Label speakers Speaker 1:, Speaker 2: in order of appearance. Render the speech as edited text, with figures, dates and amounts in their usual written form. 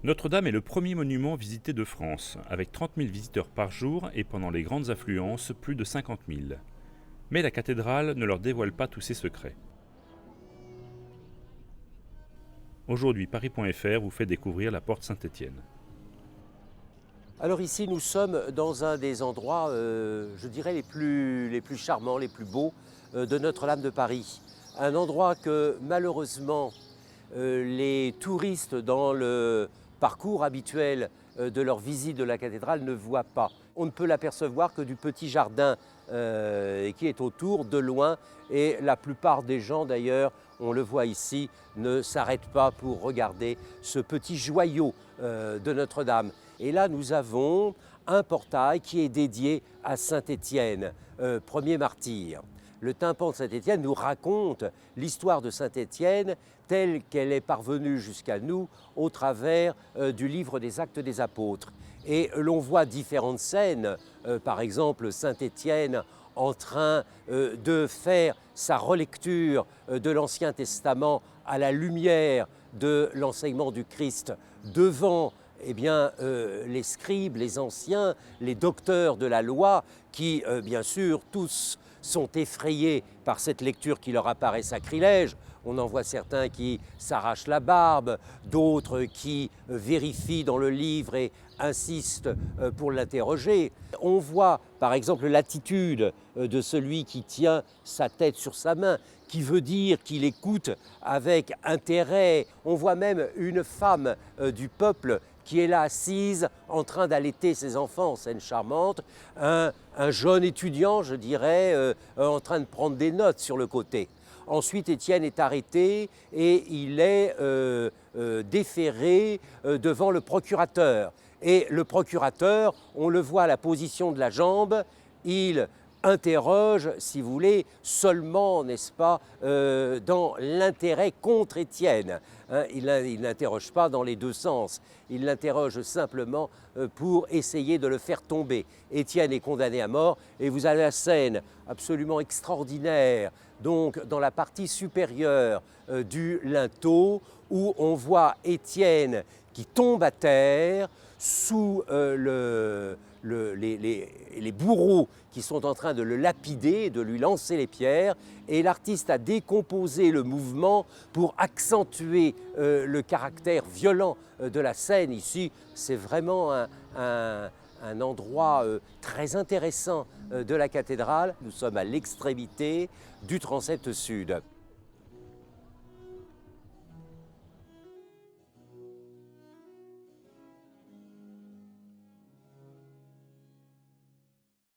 Speaker 1: Notre-Dame est le premier monument visité de France, avec 30 000 visiteurs par jour et pendant les grandes affluences, plus de 50 000. Mais la cathédrale ne leur dévoile pas tous ses secrets. Aujourd'hui, Paris.fr vous fait découvrir la porte Saint-Étienne.
Speaker 2: Alors ici, nous sommes dans un des endroits, je dirais, les plus charmants, les plus beaux de Notre-Dame de Paris. Un endroit que malheureusement, les touristes dans le parcours habituel de leur visite de la cathédrale ne voient pas. On ne peut l'apercevoir que du petit jardin qui est autour, de loin, et la plupart des gens d'ailleurs, on le voit ici, ne s'arrêtent pas pour regarder ce petit joyau de Notre-Dame. Et là, nous avons un portail qui est dédié à Saint-Étienne, premier martyr. Le tympan de Saint-Étienne nous raconte l'histoire de Saint-Étienne telle qu'elle est parvenue jusqu'à nous au travers du livre des Actes des Apôtres. Et l'on voit différentes scènes, par exemple Saint-Étienne en train de faire sa relecture de l'Ancien Testament à la lumière de l'enseignement du Christ devant les scribes, les anciens, les docteurs de la loi qui, bien sûr, tous sont effrayés par cette lecture qui leur apparaît sacrilège. On en voit certains qui s'arrachent la barbe, d'autres qui vérifient dans le livre et insistent pour l'interroger. On voit par exemple l'attitude de celui qui tient sa tête sur sa main, qui veut dire qu'il écoute avec intérêt. On voit même une femme du peuple qui est là assise en train d'allaiter ses enfants, scène charmante, un jeune étudiant, je dirais, en train de prendre des notes sur le côté. Ensuite, Étienne est arrêté et il est déféré devant le procurateur. Et le procurateur, on le voit à la position de la jambe, il interroge, si vous voulez, seulement, n'est-ce pas, dans l'intérêt contre Étienne. Il n'interroge pas dans les deux sens, il l'interroge simplement pour essayer de le faire tomber. Étienne est condamné à mort et vous avez la scène absolument extraordinaire, donc dans la partie supérieure du linteau, où on voit Étienne qui tombe à terre sous les bourreaux qui sont en train de le lapider, de lui lancer les pierres, et l'artiste a décomposé le mouvement pour accentuer le caractère violent de la scène. Ici, c'est vraiment un endroit très intéressant de la cathédrale. Nous sommes à l'extrémité du transept sud.